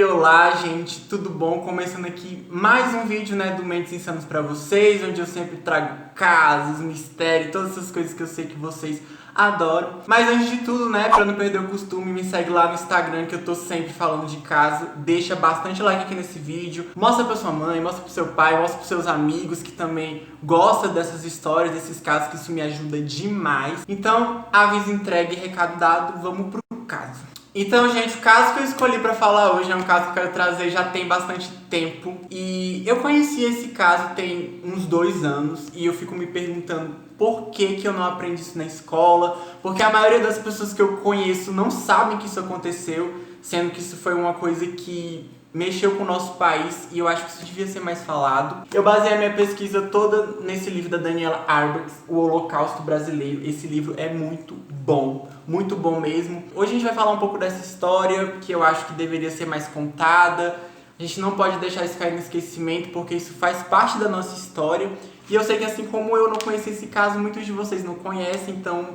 E olá, gente, tudo bom? Começando aqui mais um vídeo, do Mentes Insanas pra vocês, onde eu sempre trago casos, mistério, todas essas coisas que eu sei que vocês adoram. Mas antes de tudo, pra não perder o costume, me segue lá no Instagram que eu tô sempre falando de caso. Deixa bastante like aqui nesse vídeo, mostra pra sua mãe, mostra pro seu pai, mostra pros seus amigos que também gostam dessas histórias, desses casos, que isso me ajuda demais. Então, aviso entregue, recado dado, vamos pro caso. Então, gente, o caso que eu escolhi pra falar hoje é um caso que eu quero trazer já tem bastante tempo. E eu conheci esse caso tem uns 2 anos e eu fico me perguntando por que eu não aprendi isso na escola, porque a maioria das pessoas que eu conheço não sabem que isso aconteceu, sendo que isso foi uma coisa que mexeu com o nosso país e eu acho que isso devia ser mais falado. Eu baseei a minha pesquisa toda nesse livro da Daniela Arbuckle, O Holocausto Brasileiro. Esse livro é muito bom mesmo. Hoje a gente vai falar um pouco dessa história que eu acho que deveria ser mais contada. A gente não pode deixar isso cair no esquecimento, porque isso faz parte da nossa história. E eu sei que assim como eu não conheci esse caso, muitos de vocês não conhecem, então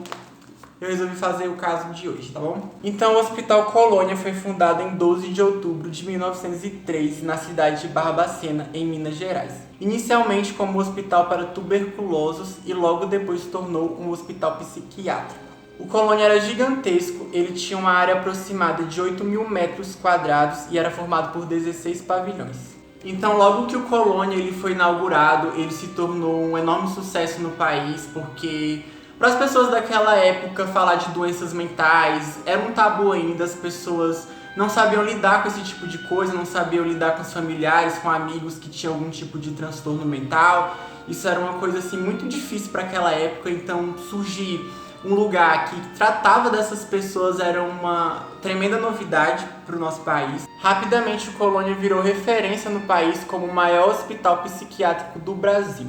eu resolvi fazer o caso de hoje, tá bom? Então, o Hospital Colônia foi fundado em 12 de outubro de 1903, na cidade de Barbacena, em Minas Gerais. Inicialmente como hospital para tuberculosos e logo depois se tornou um hospital psiquiátrico. O Colônia era gigantesco, ele tinha uma área aproximada de 8.000 metros quadrados e era formado por 16 pavilhões. Então, logo que o Colônia ele foi inaugurado, ele se tornou um enorme sucesso no país, porque para as pessoas daquela época falar de doenças mentais era um tabu ainda, as pessoas não sabiam lidar com esse tipo de coisa, não sabiam lidar com os familiares, com amigos que tinham algum tipo de transtorno mental. Isso era uma coisa assim muito difícil para aquela época, então surgir um lugar que tratava dessas pessoas era uma tremenda novidade para o nosso país. Rapidamente o Colônia virou referência no país como o maior hospital psiquiátrico do Brasil.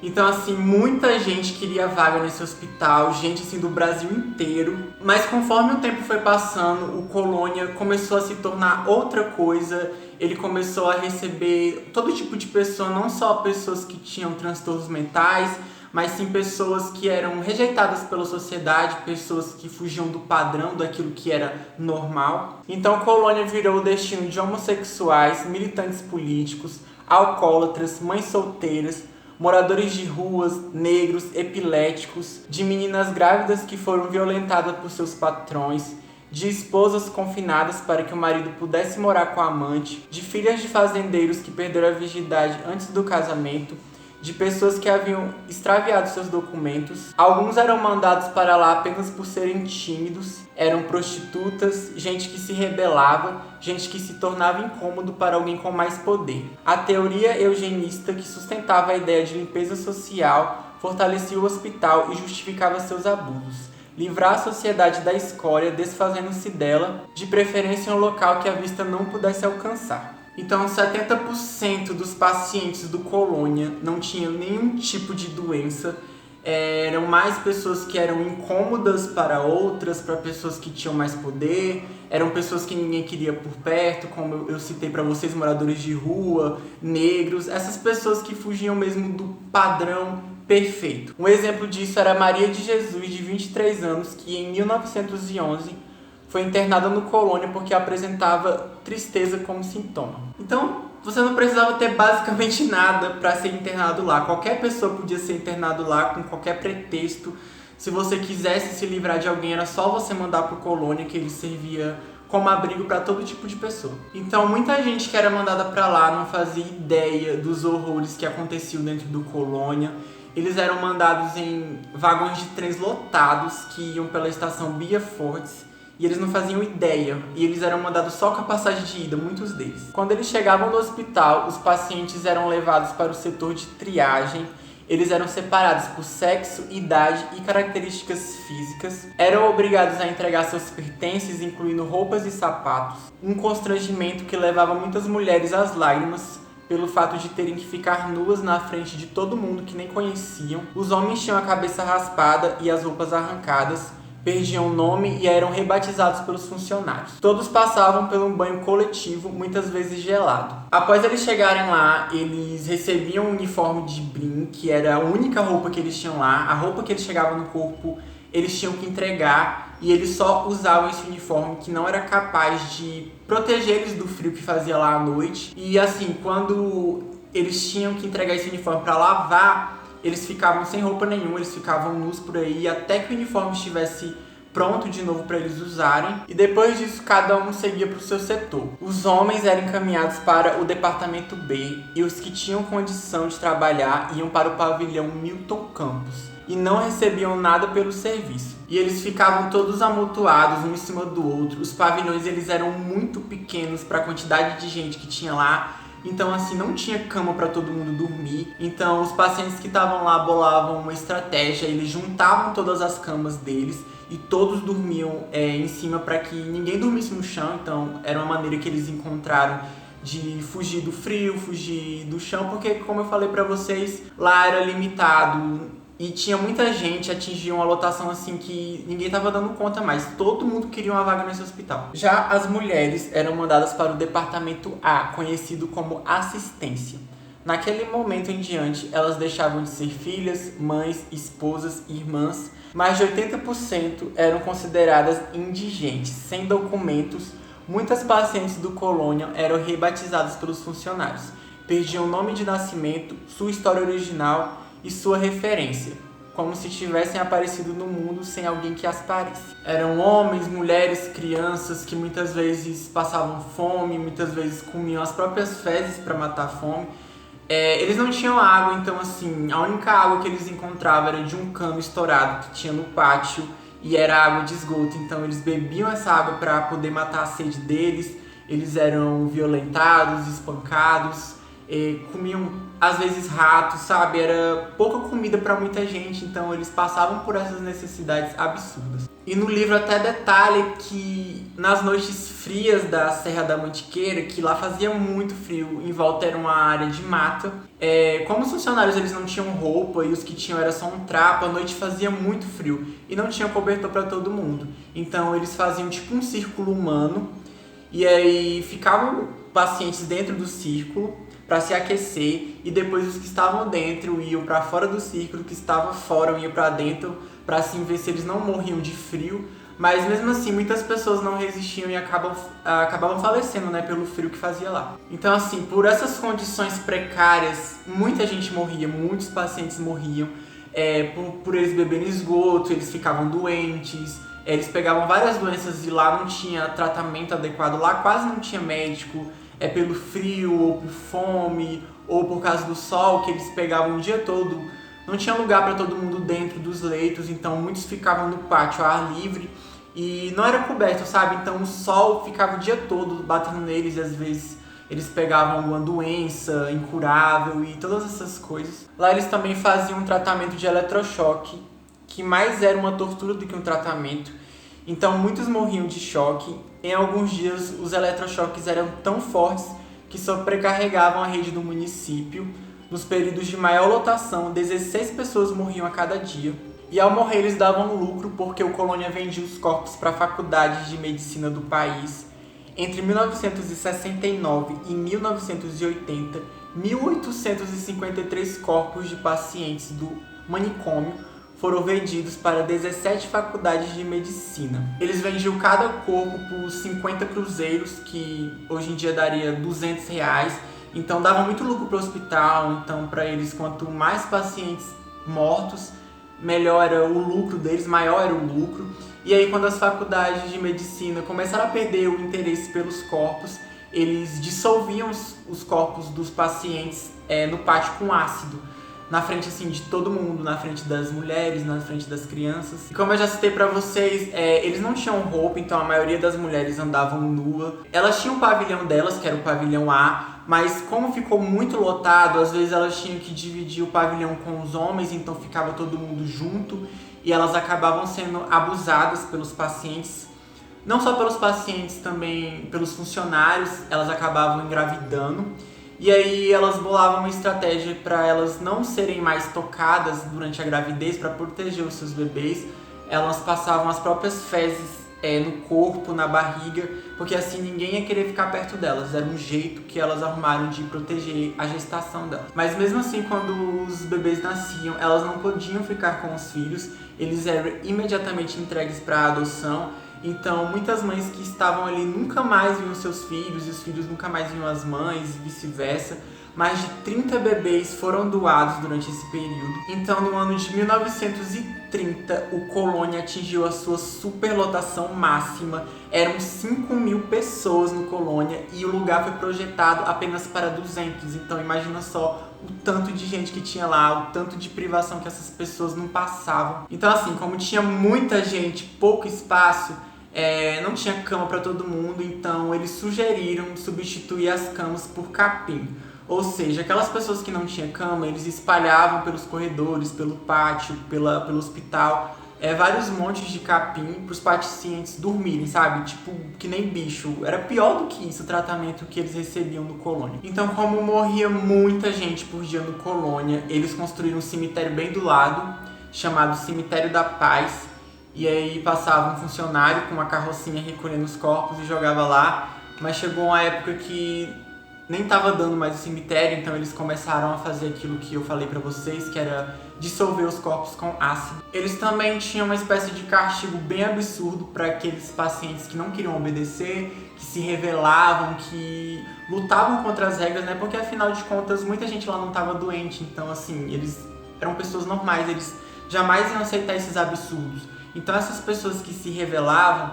Então, assim, muita gente queria vaga nesse hospital, gente, assim, do Brasil inteiro. Mas conforme o tempo foi passando, o Colônia começou a se tornar outra coisa. Ele começou a receber todo tipo de pessoa, não só pessoas que tinham transtornos mentais, mas sim pessoas que eram rejeitadas pela sociedade, pessoas que fugiam do padrão, daquilo que era normal. Então, Colônia virou o destino de homossexuais, militantes políticos, alcoólatras, mães solteiras, moradores de ruas, negros, epiléticos, de meninas grávidas que foram violentadas por seus patrões, de esposas confinadas para que o marido pudesse morar com a amante, de filhas de fazendeiros que perderam a virgindade antes do casamento, de pessoas que haviam extraviado seus documentos. Alguns eram mandados para lá apenas por serem tímidos, eram prostitutas, gente que se rebelava, gente que se tornava incômodo para alguém com mais poder. A teoria eugenista que sustentava a ideia de limpeza social fortalecia o hospital e justificava seus abusos. Livrar a sociedade da escória, desfazendo-se dela, de preferência em um local que a vista não pudesse alcançar. Então, 70% dos pacientes do Colônia não tinham nenhum tipo de doença. Eram mais pessoas que eram incômodas para outras, para pessoas que tinham mais poder. Eram pessoas que ninguém queria por perto, como eu citei para vocês, moradores de rua, negros. Essas pessoas que fugiam mesmo do padrão perfeito. Um exemplo disso era Maria de Jesus, de 23 anos, que em 1911 foi internada no Colônia porque apresentava tristeza como sintoma. Então, você não precisava ter basicamente nada para ser internado lá. Qualquer pessoa podia ser internado lá com qualquer pretexto. Se você quisesse se livrar de alguém, era só você mandar para o Colônia, que ele servia como abrigo para todo tipo de pessoa. Então, muita gente que era mandada para lá não fazia ideia dos horrores que aconteciam dentro do Colônia. Eles eram mandados em vagões de trens lotados que iam pela estação Bia Fortes. E eles não faziam ideia, e eles eram mandados só com a passagem de ida, muitos deles. Quando eles chegavam no hospital, os pacientes eram levados para o setor de triagem. Eles eram separados por sexo, idade e características físicas. Eram obrigados a entregar seus pertences, incluindo roupas e sapatos. Um constrangimento que levava muitas mulheres às lágrimas, pelo fato de terem que ficar nuas na frente de todo mundo que nem conheciam. Os homens tinham a cabeça raspada e as roupas arrancadas, perdiam o nome e eram rebatizados pelos funcionários. Todos passavam por um banho coletivo, muitas vezes gelado. Após eles chegarem lá, eles recebiam um uniforme de brim, que era a única roupa que eles tinham lá. A roupa que eles chegavam no corpo, eles tinham que entregar e eles só usavam esse uniforme que não era capaz de proteger eles do frio que fazia lá à noite. E assim, quando eles tinham que entregar esse uniforme para lavar, eles ficavam sem roupa nenhuma, eles ficavam nus por aí até que o uniforme estivesse pronto de novo para eles usarem, e depois disso cada um seguia para o seu setor. Os homens eram encaminhados para o departamento B e os que tinham condição de trabalhar iam para o pavilhão Milton Campos e não recebiam nada pelo serviço. E eles ficavam todos amontoados um em cima do outro. Os pavilhões eles eram muito pequenos para a quantidade de gente que tinha lá. Então, assim, não tinha cama para todo mundo dormir. Então, os pacientes que estavam lá bolavam uma estratégia. Eles juntavam todas as camas deles e todos dormiam em cima para que ninguém dormisse no chão. Então, era uma maneira que eles encontraram de fugir do frio, fugir do chão. Porque, como eu falei para vocês, lá era limitado. E tinha muita gente, atingia uma lotação assim que ninguém estava dando conta mais. Todo mundo queria uma vaga nesse hospital. Já as mulheres eram mandadas para o departamento A, conhecido como assistência. Naquele momento em diante, elas deixavam de ser filhas, mães, esposas, irmãs. Mais de 80% eram consideradas indigentes, sem documentos. Muitas pacientes do Colônia eram rebatizadas pelos funcionários. Perdiam o nome de nascimento, sua história original e sua referência, como se tivessem aparecido no mundo sem alguém que as parisse. Eram homens, mulheres, crianças que muitas vezes passavam fome, muitas vezes comiam as próprias fezes para matar a fome. Eles não tinham água, então assim, a única água que eles encontravam era de um cano estourado que tinha no pátio e era água de esgoto, então eles bebiam essa água para poder matar a sede deles. Eles eram violentados, espancados, comiam às vezes ratos, sabe? Era pouca comida para muita gente, então eles passavam por essas necessidades absurdas. E no livro até detalha que nas noites frias da Serra da Mantiqueira, que lá fazia muito frio, em volta era uma área de mata, como os funcionários eles não tinham roupa e os que tinham era só um trapo, a noite fazia muito frio e não tinha cobertor para todo mundo. Então eles faziam tipo um círculo humano e aí ficavam pacientes dentro do círculo para se aquecer, e depois os que estavam dentro iam para fora do círculo, que estava fora iam para dentro para assim ver se eles não morriam de frio. Mas mesmo assim muitas pessoas não resistiam e acabavam falecendo, né, pelo frio que fazia lá. Então assim, por essas condições precárias, muita gente morria, muitos pacientes morriam, por eles beberem esgoto, eles ficavam doentes, eles pegavam várias doenças e lá não tinha tratamento adequado, lá quase não tinha médico. Pelo frio, ou por fome, ou por causa do sol que eles pegavam o dia todo. Não tinha lugar para todo mundo dentro dos leitos, então muitos ficavam no pátio ao ar livre e não era coberto, sabe? Então o sol ficava o dia todo batendo neles e às vezes eles pegavam alguma doença incurável e todas essas coisas. Lá eles também faziam um tratamento de eletrochoque, que mais era uma tortura do que um tratamento. Então muitos morriam de choque. Em alguns dias os eletrochoques eram tão fortes que sobrecarregavam a rede do município. Nos períodos de maior lotação, 16 pessoas morriam a cada dia. E ao morrer eles davam lucro porque o Colônia vendia os corpos para faculdades de medicina do país. Entre 1969 e 1980, 1.853 corpos de pacientes do manicômio foram vendidos para 17 faculdades de medicina. Eles vendiam cada corpo por 50 cruzeiros, que hoje em dia daria R$200. Então dava muito lucro para o hospital. Então para eles, quanto mais pacientes mortos, melhor era o lucro deles, maior era o lucro. E aí quando as faculdades de medicina começaram a perder o interesse pelos corpos, eles dissolviam os corpos dos pacientes no pátio com ácido. Na frente assim de todo mundo, na frente das mulheres, na frente das crianças. E como eu já citei pra vocês, eles não tinham roupa, então a maioria das mulheres andavam nua. Elas tinham o pavilhão delas, que era o pavilhão A, mas como ficou muito lotado, às vezes elas tinham que dividir o pavilhão com os homens, então ficava todo mundo junto e elas acabavam sendo abusadas pelos pacientes. Não só pelos pacientes, também pelos funcionários, elas acabavam engravidando. E aí elas bolavam uma estratégia para elas não serem mais tocadas durante a gravidez, para proteger os seus bebês. Elas passavam as próprias fezes no corpo, na barriga, porque assim ninguém ia querer ficar perto delas. Era um jeito que elas arrumaram de proteger a gestação delas. Mas mesmo assim, quando os bebês nasciam, elas não podiam ficar com os filhos, eles eram imediatamente entregues para adoção. Então, muitas mães que estavam ali nunca mais viam seus filhos, e os filhos nunca mais viam as mães, e vice-versa. Mais de 30 bebês foram doados durante esse período. Então, no ano de 1930, o Colônia atingiu a sua superlotação máxima. Eram 5.000 pessoas no Colônia e o lugar foi projetado apenas para 200. Então, imagina só o tanto de gente que tinha lá, o tanto de privação que essas pessoas não passavam. Então, assim, como tinha muita gente, pouco espaço, não tinha cama para todo mundo, então eles sugeriram substituir as camas por capim. Ou seja, aquelas pessoas que não tinham cama, eles espalhavam pelos corredores, pelo pátio, pelo hospital, vários montes de capim para os pacientes dormirem, sabe? Tipo, que nem bicho. Era pior do que isso o tratamento que eles recebiam no Colônia. Então, como morria muita gente por dia no Colônia, eles construíram um cemitério bem do lado, chamado Cemitério da Paz. E aí passava um funcionário com uma carrocinha recolhendo os corpos e jogava lá. Mas chegou uma época que nem tava dando mais o cemitério, então eles começaram a fazer aquilo que eu falei pra vocês, que era dissolver os corpos com ácido. Eles também tinham uma espécie de castigo bem absurdo para aqueles pacientes que não queriam obedecer, que se rebelavam, que lutavam contra as regras, né? Porque afinal de contas muita gente lá não tava doente, então assim, eles eram pessoas normais, eles jamais iam aceitar esses absurdos. Então essas pessoas que se rebelavam,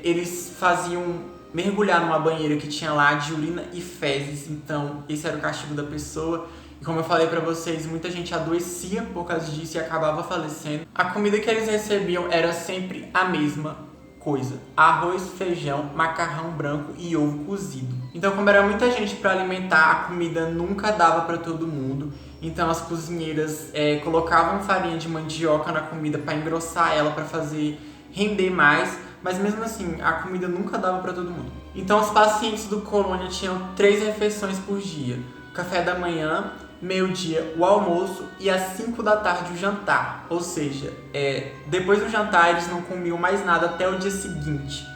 eles faziam mergulhar numa banheira que tinha lá de urina e fezes. Então esse era o castigo da pessoa. E como eu falei pra vocês, muita gente adoecia por causa disso e acabava falecendo. A comida que eles recebiam era sempre a mesma coisa: arroz, feijão, macarrão branco e ovo cozido. Então, como era muita gente para alimentar, a comida nunca dava para todo mundo. Então as cozinheiras colocavam farinha de mandioca na comida para engrossar ela, para fazer render mais. Mas mesmo assim, a comida nunca dava para todo mundo. Então os pacientes do Colônia tinham 3 refeições por dia: café da manhã, meio-dia o almoço e às 5 da tarde o jantar. Ou seja, depois do jantar eles não comiam mais nada até o dia seguinte.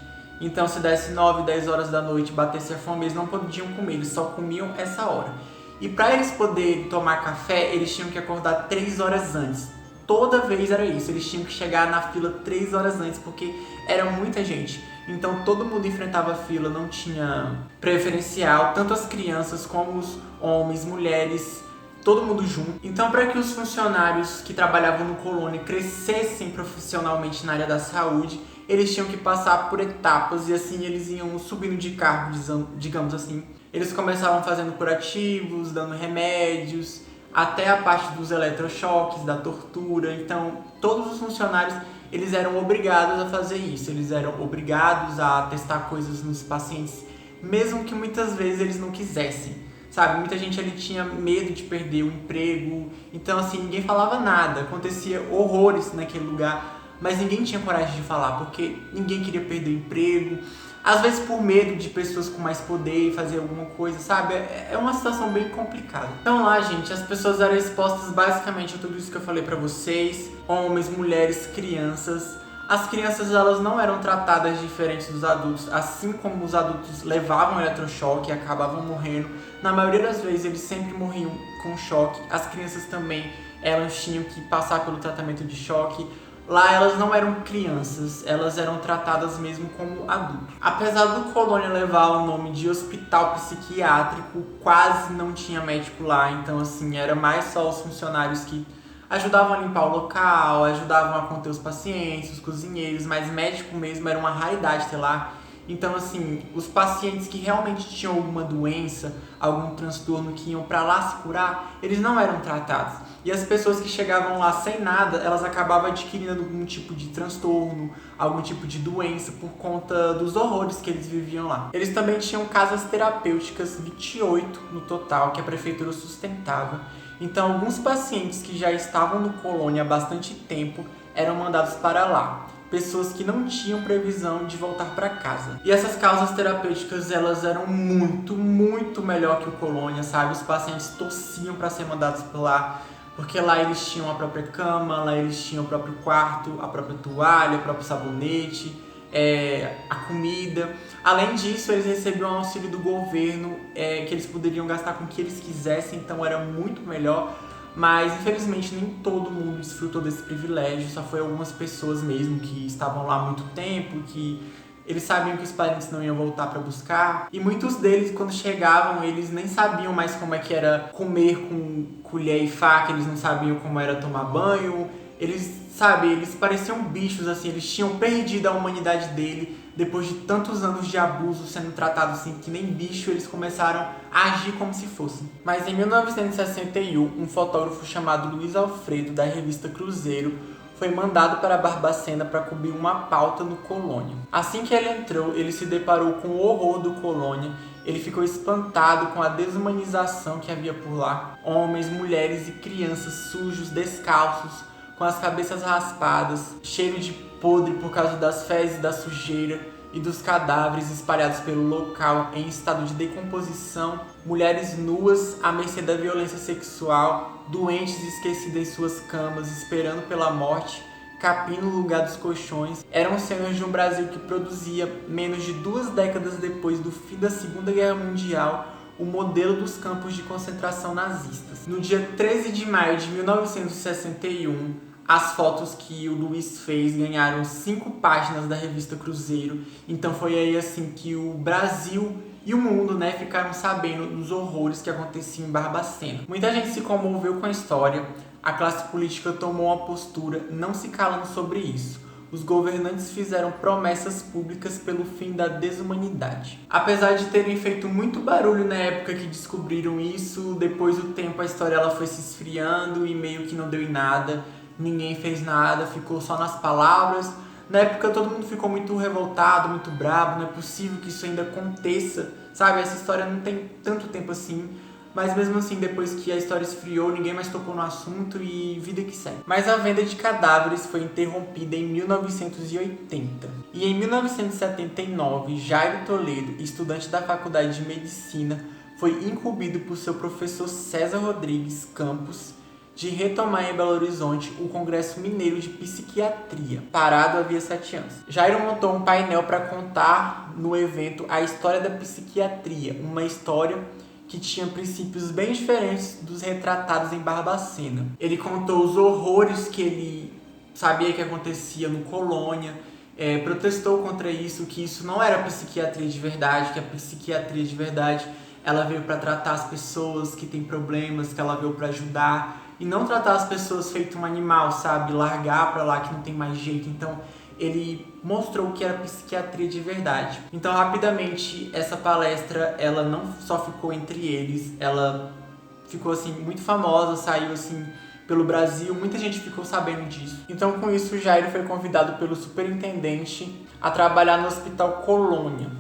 Então se desse 9, 10 horas da noite, batesse a fome, eles não podiam comer, eles só comiam essa hora. E para eles poderem tomar café, eles tinham que acordar 3 horas antes. Toda vez era isso, eles tinham que chegar na fila 3 horas antes, porque era muita gente. Então todo mundo enfrentava a fila, não tinha preferencial, tanto as crianças como os homens, mulheres, todo mundo junto. Então, para que os funcionários que trabalhavam no Colônia crescessem profissionalmente na área da saúde, eles tinham que passar por etapas e assim eles iam subindo de cargo, digamos assim. Eles começavam fazendo curativos, dando remédios, até a parte dos eletrochoques, da tortura. Então, todos os funcionários, eles eram obrigados a fazer isso. Eles eram obrigados a testar coisas nos pacientes, mesmo que muitas vezes eles não quisessem. Sabe, muita gente ali tinha medo de perder o emprego. Então, assim, ninguém falava nada. Acontecia horrores naquele lugar, mas ninguém tinha coragem de falar, porque ninguém queria perder o emprego. Às vezes por medo de pessoas com mais poder fazer alguma coisa, sabe? É uma situação bem complicada. Então lá, gente, as pessoas eram expostas basicamente a tudo isso que eu falei pra vocês. Homens, mulheres, crianças. As crianças, elas não eram tratadas diferentes dos adultos. Assim como os adultos levavam eletrochoque e acabavam morrendo, na maioria das vezes eles sempre morriam com choque. As crianças também, elas tinham que passar pelo tratamento de choque. Lá elas não eram crianças, elas eram tratadas mesmo como adultos. Apesar do Colônia levar o nome de hospital psiquiátrico, quase não tinha médico lá. Então assim, era mais só os funcionários que ajudavam a limpar o local, ajudavam a conter os pacientes, os cozinheiros, mas médico mesmo era uma raridade ter lá. Então assim, os pacientes que realmente tinham alguma doença, algum transtorno, que iam pra lá se curar, eles não eram tratados. E as pessoas que chegavam lá sem nada, elas acabavam adquirindo algum tipo de transtorno, algum tipo de doença por conta dos horrores que eles viviam lá. Eles também tinham casas terapêuticas, 28 no total, que a prefeitura sustentava. Então alguns pacientes que já estavam no Colônia há bastante tempo eram mandados para lá. Pessoas que não tinham previsão de voltar para casa. E essas casas terapêuticas, elas eram muito, muito melhor que o Colônia, sabe? Os pacientes torciam para ser mandados por lá, porque lá eles tinham a própria cama, lá eles tinham o próprio quarto, a própria toalha, o próprio sabonete. a comida. Além disso, eles recebiam um auxílio do governo, que eles poderiam gastar com o que eles quisessem, então era muito melhor. Mas, infelizmente, nem todo mundo desfrutou desse privilégio, só foi algumas pessoas mesmo que estavam lá há muito tempo, que eles sabiam que os parentes não iam voltar para buscar. E muitos deles, quando chegavam, eles nem sabiam mais como é que era comer com colher e faca, eles não sabiam como era tomar banho. Eles pareciam bichos, assim, eles tinham perdido a humanidade dele. Depois de tantos anos de abuso sendo tratados assim que nem bicho, eles começaram a agir como se fossem. Mas em 1961, um fotógrafo chamado Luiz Alfredo, da revista Cruzeiro, foi mandado para Barbacena para cobrir uma pauta no Colônia. Assim que ele entrou, ele se deparou com o horror do Colônia. Ele ficou espantado com a desumanização que havia por lá. Homens, mulheres e crianças sujos, descalços, com as cabeças raspadas, cheio de podre por causa das fezes, da sujeira e dos cadáveres espalhados pelo local em estado de decomposição, mulheres nuas à mercê da violência sexual, doentes e esquecidas em suas camas, esperando pela morte, capim no lugar dos colchões. Eram cenas de um Brasil que produzia, menos de 2 décadas depois do fim da Segunda Guerra Mundial, o modelo dos campos de concentração nazistas. No dia 13 de maio de 1961, as fotos que o Luiz fez ganharam 5 páginas da revista Cruzeiro. Então foi aí assim que o Brasil e o mundo, ficaram sabendo dos horrores que aconteciam em Barbacena. Muita gente se comoveu com a história. A classe política tomou uma postura, não se calando sobre isso. Os governantes fizeram promessas públicas pelo fim da desumanidade. Apesar de terem feito muito barulho na época que descobriram isso, depois do tempo a história ela foi se esfriando e meio que não deu em nada. Ninguém fez nada, ficou só nas palavras. Na época todo mundo ficou muito revoltado, muito bravo, não é possível que isso ainda aconteça, sabe? Essa história não tem tanto tempo assim, mas mesmo assim, depois que a história esfriou, ninguém mais tocou no assunto e vida que segue. Mas a venda de cadáveres foi interrompida em 1980. E em 1979, Jairo Toledo, estudante da Faculdade de Medicina, foi incumbido por seu professor César Rodrigues Campos de retomar em Belo Horizonte o Congresso Mineiro de Psiquiatria, parado havia 7 anos. Jairo montou um painel para contar no evento a história da psiquiatria, uma história que tinha princípios bem diferentes dos retratados em Barbacena. Ele contou os horrores que ele sabia que acontecia no Colônia, protestou contra isso, que isso não era psiquiatria de verdade, que a psiquiatria de verdade ela veio para tratar as pessoas que têm problemas, que ela veio para ajudar, e não tratar as pessoas feito um animal, sabe? Largar pra lá que não tem mais jeito. Então, ele mostrou que era psiquiatria de verdade. Então, rapidamente, essa palestra, ela não só ficou entre eles, ela ficou, assim, muito famosa, saiu, assim, pelo Brasil. Muita gente ficou sabendo disso. Então, com isso, o Jairo foi convidado pelo superintendente a trabalhar no Hospital Colônia.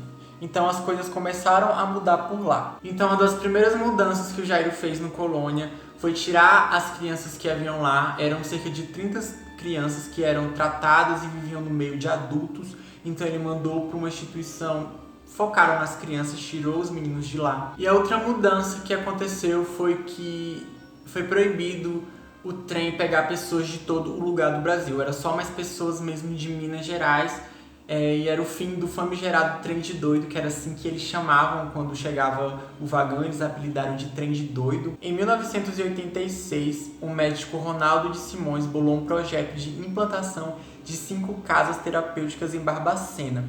Então as coisas começaram a mudar por lá. Então uma das primeiras mudanças que o Jairo fez no Colônia foi tirar as crianças que haviam lá. Eram cerca de 30 crianças que eram tratadas e viviam no meio de adultos. Então ele mandou para uma instituição, focaram nas crianças, tirou os meninos de lá. E a outra mudança que aconteceu foi que foi proibido o trem pegar pessoas de todo o lugar do Brasil. Era só mais pessoas mesmo de Minas Gerais. E era o fim do famigerado trem de doido, que era assim que eles chamavam quando chegava o vagão, eles apelidaram de trem de doido. Em 1986, o médico Ronaldo de Simões bolou um projeto de implantação de 5 casas terapêuticas em Barbacena.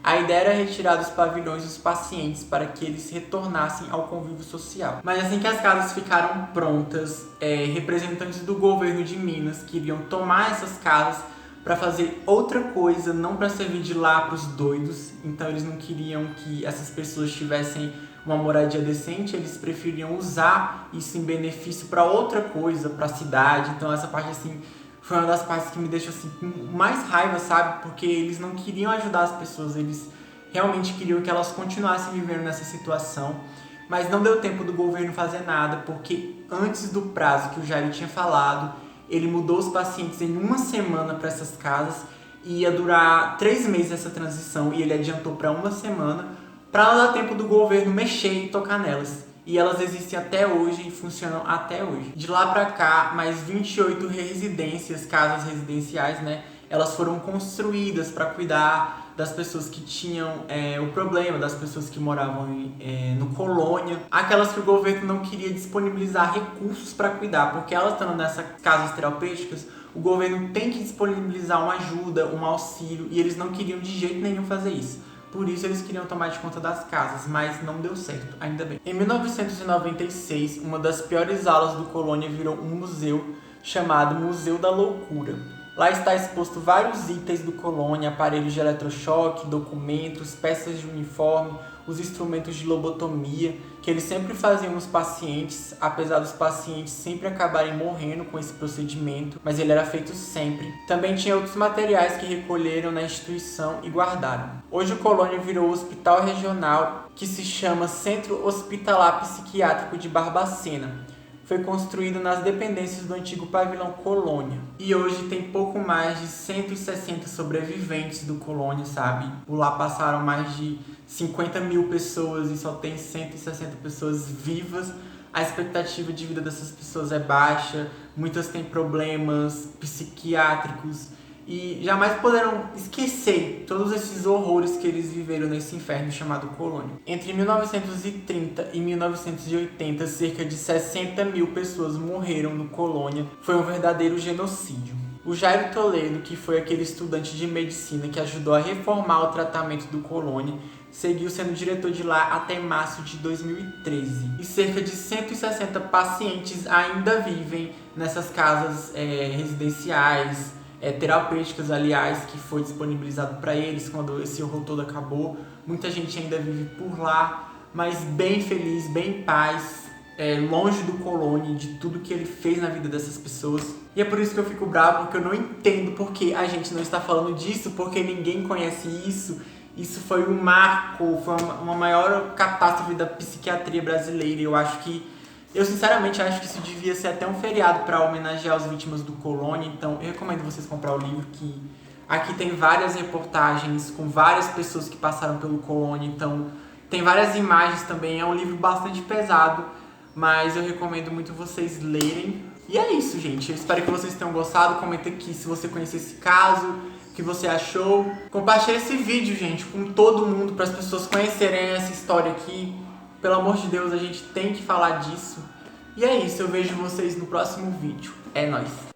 A ideia era retirar dos pavilhões os pacientes para que eles retornassem ao convívio social. Mas assim que as casas ficaram prontas, representantes do governo de Minas queriam tomar essas casas para fazer outra coisa, não para servir de lá para os doidos. Então eles não queriam que essas pessoas tivessem uma moradia decente, eles preferiam usar isso em benefício para outra coisa, para a cidade. Então essa parte assim foi uma das partes que me deixou assim com mais raiva, sabe? Porque eles não queriam ajudar as pessoas, eles realmente queriam que elas continuassem vivendo nessa situação. Mas não deu tempo do governo fazer nada, porque antes do prazo que o Jair tinha falado, ele mudou os pacientes em 1 semana para essas casas e ia durar 3 meses essa transição, e ele adiantou para 1 semana para não dar tempo do governo mexer e tocar nelas. E elas existem até hoje e funcionam até hoje. De lá para cá, mais 28 residências, casas residenciais, elas foram construídas para cuidar das pessoas que tinham o problema, das pessoas que moravam no colônia, aquelas que o governo não queria disponibilizar recursos para cuidar, porque elas estando nessas casas terapêuticas, o governo tem que disponibilizar uma ajuda, um auxílio, e eles não queriam de jeito nenhum fazer isso. Por isso eles queriam tomar de conta das casas, mas não deu certo, ainda bem. Em 1996, uma das piores aulas do colônia virou um museu chamado Museu da Loucura. Lá está exposto vários itens do colônia, aparelhos de eletrochoque, documentos, peças de uniforme, os instrumentos de lobotomia, que eles sempre faziam nos pacientes, apesar dos pacientes sempre acabarem morrendo com esse procedimento, mas ele era feito sempre. Também tinha outros materiais que recolheram na instituição e guardaram. Hoje o colônia virou o hospital regional, que se chama Centro Hospitalar Psiquiátrico de Barbacena. Foi construído nas dependências do antigo pavilhão Colônia. E hoje tem pouco mais de 160 sobreviventes do colônia, sabe? Por lá passaram mais de 50 mil pessoas e só tem 160 pessoas vivas. A expectativa de vida dessas pessoas é baixa, muitas têm problemas psiquiátricos e jamais poderão esquecer todos esses horrores que eles viveram nesse inferno chamado colônia. Entre 1930 e 1980, cerca de 60 mil pessoas morreram no colônia. Foi um verdadeiro genocídio. O Jairo Toledo, que foi aquele estudante de medicina que ajudou a reformar o tratamento do colônia, seguiu sendo diretor de lá até março de 2013. E cerca de 160 pacientes ainda vivem nessas casas residenciais, terapêuticas, aliás, que foi disponibilizado para eles quando esse horror todo acabou. Muita gente ainda vive por lá, mas bem feliz, bem em paz, longe do colônia, de tudo que ele fez na vida dessas pessoas. E é por isso que eu fico bravo, porque eu não entendo porque a gente não está falando disso, porque ninguém conhece isso. Isso foi um marco, foi uma maior catástrofe da psiquiatria brasileira. Eu sinceramente acho que isso devia ser até um feriado para homenagear as vítimas do colônia. Então eu recomendo vocês comprar o livro, que aqui tem várias reportagens com várias pessoas que passaram pelo colônia. Então tem várias imagens também, é um livro bastante pesado, mas eu recomendo muito vocês lerem. E é isso, gente, eu espero que vocês tenham gostado. Comenta aqui se você conhece esse caso, o que você achou. Compartilha esse vídeo, gente, com todo mundo, para as pessoas conhecerem essa história aqui. Pelo amor de Deus, a gente tem que falar disso. E é isso, eu vejo vocês no próximo vídeo. É nóis!